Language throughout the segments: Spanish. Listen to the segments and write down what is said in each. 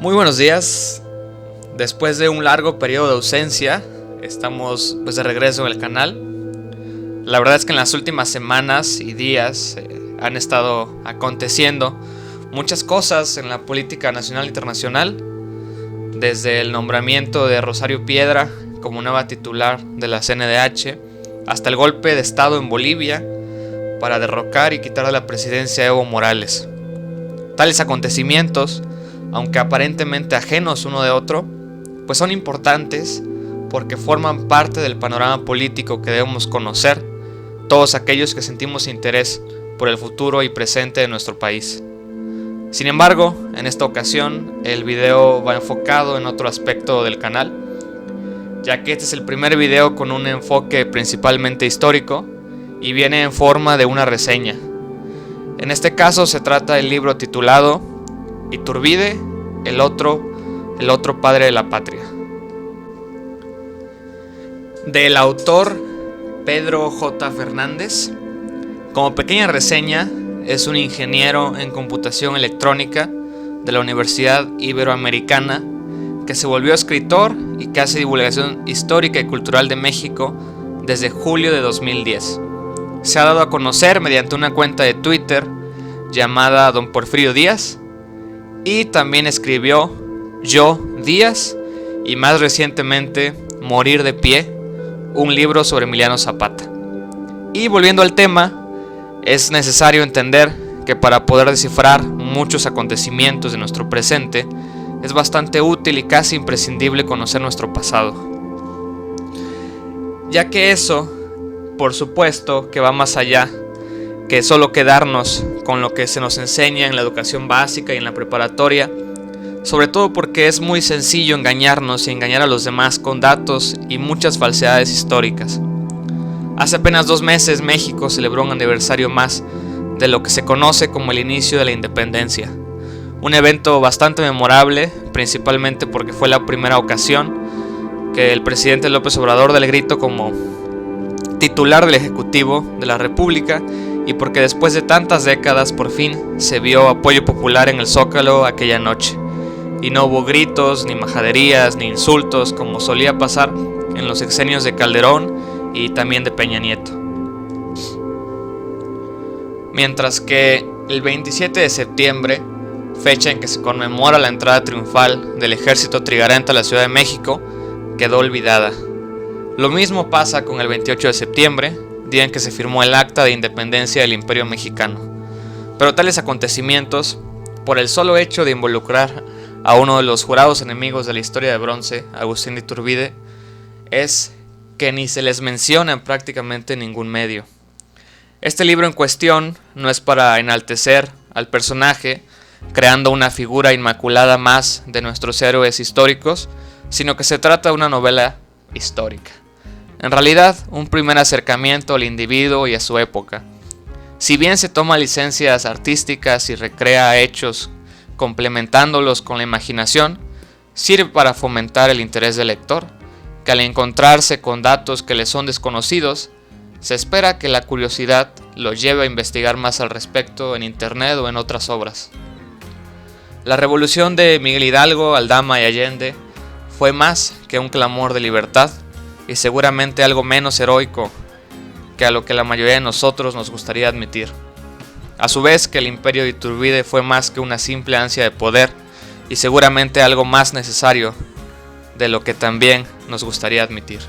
Muy buenos días. Después de un largo periodo de ausencia, estamos de regreso en el canal. La verdad es que en las últimas semanas y días han estado aconteciendo muchas cosas en la política nacional e internacional, desde el nombramiento de Rosario Piedra como nueva titular de la CNDH hasta el golpe de estado en Bolivia para derrocar y quitar de la presidencia a Evo Morales. Tales acontecimientos, aunque aparentemente ajenos uno de otro, pues son importantes porque forman parte del panorama político que debemos conocer todos aquellos que sentimos interés por el futuro y presente de nuestro país. Sin embargo, en esta ocasión el video va enfocado en otro aspecto del canal, ya que este es el primer video con un enfoque principalmente histórico y viene en forma de una reseña. En este caso se trata del libro titulado Iturbide, el otro padre de la patria, del autor Pedro J. Fernández. Como pequeña reseña, es un ingeniero en computación electrónica de la Universidad Iberoamericana que se volvió escritor y que hace divulgación histórica y cultural de México desde julio de 2010. Se ha dado a conocer mediante una cuenta de Twitter llamada Don Porfirio Díaz, y también escribió Yo, Díaz, y más recientemente Morir de Pie, un libro sobre Emiliano Zapata. Y volviendo al tema, es necesario entender que para poder descifrar muchos acontecimientos de nuestro presente, es bastante útil y casi imprescindible conocer nuestro pasado, ya que eso, por supuesto, que va más allá que solo quedarnos con lo que se nos enseña en la educación básica y en la preparatoria, sobre todo porque es muy sencillo engañarnos y engañar a los demás con datos y muchas falsedades históricas. Hace apenas 2 meses México celebró un aniversario más de lo que se conoce como el inicio de la independencia, un evento bastante memorable, principalmente porque fue la primera ocasión que el presidente López Obrador del grito como titular del Ejecutivo de la República, y porque después de tantas décadas por fin se vio apoyo popular en el Zócalo aquella noche, y no hubo gritos, ni majaderías, ni insultos como solía pasar en los sexenios de Calderón y también de Peña Nieto. Mientras que el 27 de septiembre, fecha en que se conmemora la entrada triunfal del ejército trigarante a la Ciudad de México, quedó olvidada. Lo mismo pasa con el 28 de septiembre, día en que se firmó el Acta de Independencia del Imperio Mexicano. Pero tales acontecimientos, por el solo hecho de involucrar a uno de los jurados enemigos de la historia de bronce, Agustín de Iturbide, es que ni se les menciona en prácticamente ningún medio. Este libro en cuestión no es para enaltecer al personaje, creando una figura inmaculada más de nuestros héroes históricos, sino que se trata de una novela histórica. En realidad, un primer acercamiento al individuo y a su época. Si bien se toma licencias artísticas y recrea hechos complementándolos con la imaginación, sirve para fomentar el interés del lector, que al encontrarse con datos que le son desconocidos, se espera que la curiosidad lo lleve a investigar más al respecto en internet o en otras obras. La revolución de Miguel Hidalgo, Aldama y Allende fue más que un clamor de libertad, y seguramente algo menos heroico que a lo que la mayoría de nosotros nos gustaría admitir. A su vez, que el imperio de Iturbide fue más que una simple ansia de poder, y seguramente algo más necesario de lo que también nos gustaría admitir.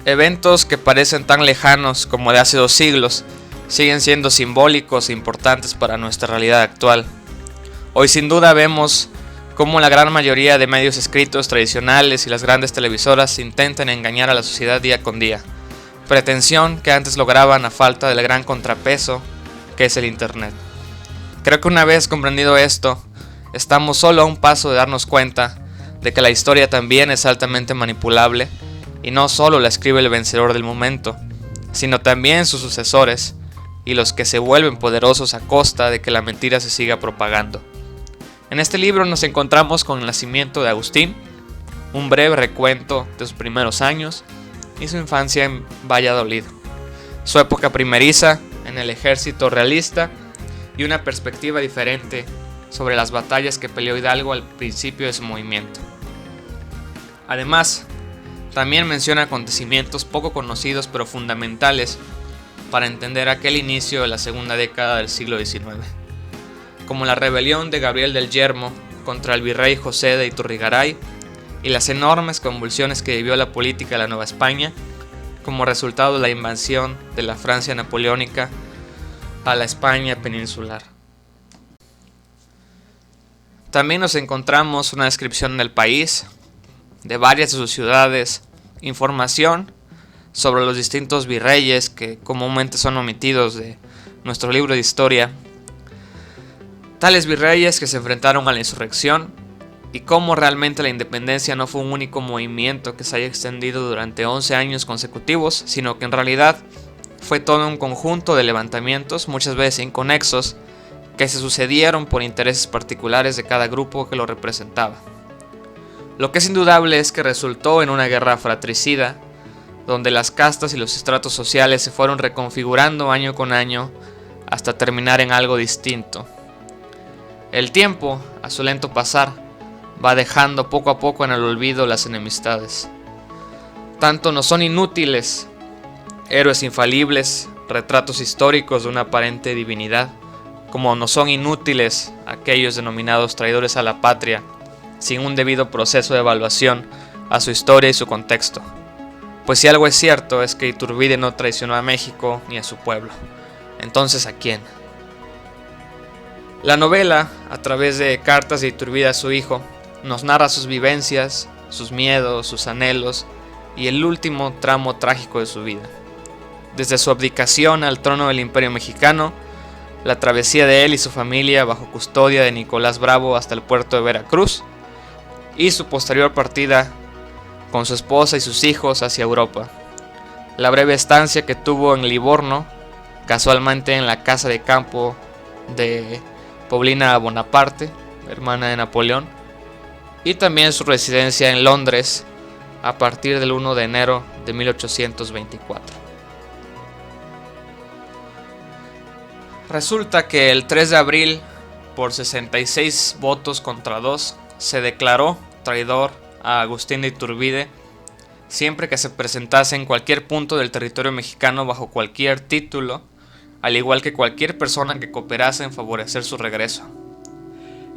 Eventos que parecen tan lejanos como de hace 2 siglos siguen siendo simbólicos e importantes para nuestra realidad actual. Hoy sin duda vemos cómo la gran mayoría de medios escritos tradicionales y las grandes televisoras intentan engañar a la sociedad día con día, pretensión que antes lograban a falta del gran contrapeso que es el internet. Creo que una vez comprendido esto, estamos solo a un paso de darnos cuenta de que la historia también es altamente manipulable, y no solo la escribe el vencedor del momento, sino también sus sucesores y los que se vuelven poderosos a costa de que la mentira se siga propagando. En este libro nos encontramos con el nacimiento de Agustín, un breve recuento de sus primeros años y su infancia en Valladolid, su época primeriza en el ejército realista y una perspectiva diferente sobre las batallas que peleó Hidalgo al principio de su movimiento. Además, también menciona acontecimientos poco conocidos pero fundamentales para entender aquel inicio de la segunda década del siglo XIX, como la rebelión de Gabriel del Yermo contra el virrey José de Iturrigaray y las enormes convulsiones que vivió la política de la Nueva España como resultado de la invasión de la Francia napoleónica a la España peninsular. También nos encontramos una descripción del país, de varias de sus ciudades, información sobre los distintos virreyes que comúnmente son omitidos de nuestro libro de historia, tales virreyes que se enfrentaron a la insurrección y cómo realmente la independencia no fue un único movimiento que se haya extendido durante 11 años consecutivos, sino que en realidad fue todo un conjunto de levantamientos, muchas veces inconexos, que se sucedieron por intereses particulares de cada grupo que lo representaba. Lo que es indudable es que resultó en una guerra fratricida, donde las castas y los estratos sociales se fueron reconfigurando año con año hasta terminar en algo distinto. El tiempo, a su lento pasar, va dejando poco a poco en el olvido las enemistades. Tanto no son inútiles héroes infalibles, retratos históricos de una aparente divinidad, como no son inútiles aquellos denominados traidores a la patria, sin un debido proceso de evaluación a su historia y su contexto. Pues si algo es cierto es que Iturbide no traicionó a México ni a su pueblo. Entonces, ¿a quién? La novela, a través de cartas de Iturbide a su hijo, nos narra sus vivencias, sus miedos, sus anhelos y el último tramo trágico de su vida. Desde su abdicación al trono del Imperio Mexicano, la travesía de él y su familia bajo custodia de Nicolás Bravo hasta el puerto de Veracruz, y su posterior partida con su esposa y sus hijos hacia Europa. La breve estancia que tuvo en Livorno, casualmente en la casa de campo de Paulina Bonaparte, hermana de Napoleón, y también su residencia en Londres a partir del 1 de enero de 1824. Resulta que el 3 de abril, por 66 votos contra 2, se declaró traidor a Agustín de Iturbide siempre que se presentase en cualquier punto del territorio mexicano bajo cualquier título, al igual que cualquier persona que cooperase en favorecer su regreso.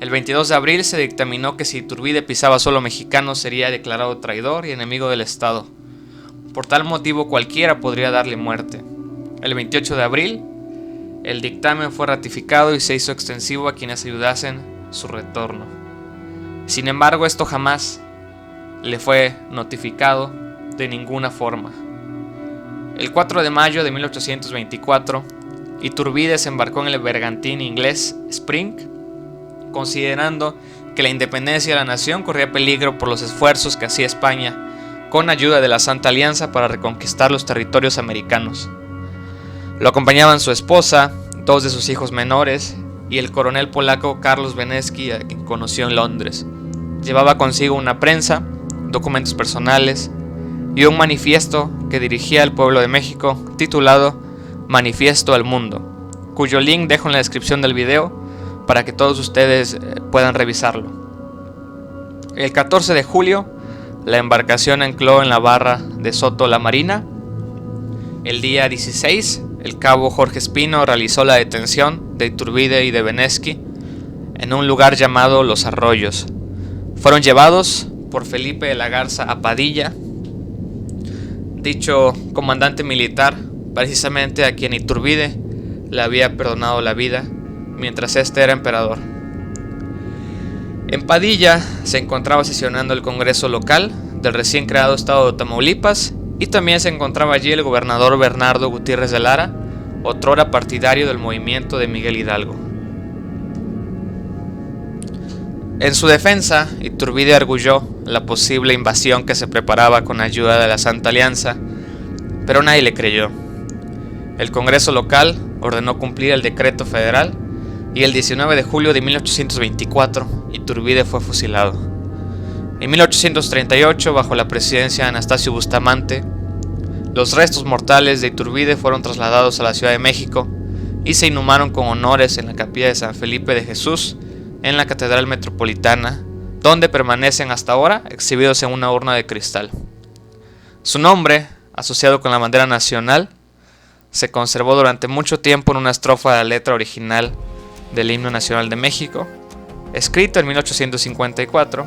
El 22 de abril se dictaminó que si Iturbide pisaba suelo mexicano sería declarado traidor y enemigo del Estado. Por tal motivo cualquiera podría darle muerte. El 28 de abril, el dictamen fue ratificado y se hizo extensivo a quienes ayudasen su retorno. Sin embargo, esto jamás le fue notificado de ninguna forma. El 4 de mayo de 1824, Iturbide se embarcó en el bergantín inglés Spring, considerando que la independencia de la nación corría peligro por los esfuerzos que hacía España con ayuda de la Santa Alianza para reconquistar los territorios americanos. Lo acompañaban su esposa, 2 de sus hijos menores y el coronel polaco Carlos Beneski, a quien conoció en Londres. Llevaba consigo una prensa, documentos personales y un manifiesto que dirigía al pueblo de México titulado Manifiesto al Mundo, cuyo link dejo en la descripción del video para que todos ustedes puedan revisarlo. El 14 de julio, la embarcación ancló en la barra de Soto la Marina. El día 16, el cabo Jorge Espino realizó la detención de Iturbide y de Beneski en un lugar llamado Los Arroyos. Fueron llevados por Felipe de la Garza a Padilla, dicho comandante militar, precisamente a quien Iturbide le había perdonado la vida mientras este era emperador. En Padilla se encontraba sesionando el Congreso local del recién creado estado de Tamaulipas y también se encontraba allí el gobernador Bernardo Gutiérrez de Lara, otrora partidario del movimiento de Miguel Hidalgo. En su defensa, Iturbide arguyó la posible invasión que se preparaba con ayuda de la Santa Alianza, pero nadie le creyó. El Congreso local ordenó cumplir el decreto federal y el 19 de julio de 1824 Iturbide fue fusilado. En 1838, bajo la presidencia de Anastasio Bustamante, los restos mortales de Iturbide fueron trasladados a la Ciudad de México y se inhumaron con honores en la capilla de San Felipe de Jesús en la Catedral Metropolitana, donde permanecen hasta ahora exhibidos en una urna de cristal. Su nombre, asociado con la bandera nacional, se conservó durante mucho tiempo en una estrofa de la letra original del Himno Nacional de México, escrito en 1854,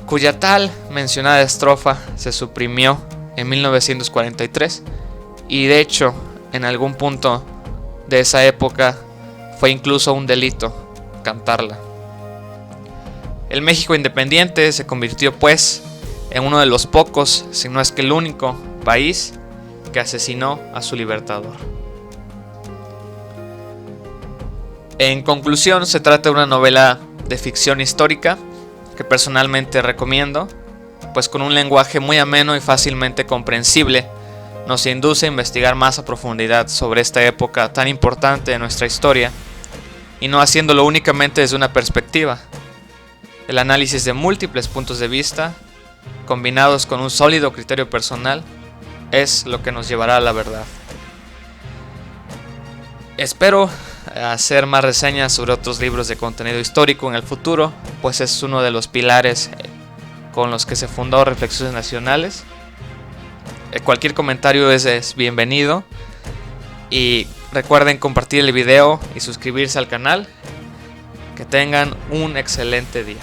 cuya tal mencionada estrofa se suprimió en 1943 y de hecho en algún punto de esa época fue incluso un delito cantarla. El México independiente se convirtió pues en uno de los pocos, si no es que el único, país que asesinó a su libertador. En conclusión, se trata de una novela de ficción histórica que personalmente recomiendo, pues con un lenguaje muy ameno y fácilmente comprensible nos induce a investigar más a profundidad sobre esta época tan importante de nuestra historia y no haciéndolo únicamente desde una perspectiva. El análisis de múltiples puntos de vista, combinados con un sólido criterio personal, es lo que nos llevará a la verdad. Espero hacer más reseñas sobre otros libros de contenido histórico en el futuro, pues es uno de los pilares con los que se fundó Reflexiones Nacionales. Cualquier comentario es bienvenido y recuerden compartir el video y suscribirse al canal. Que tengan un excelente día.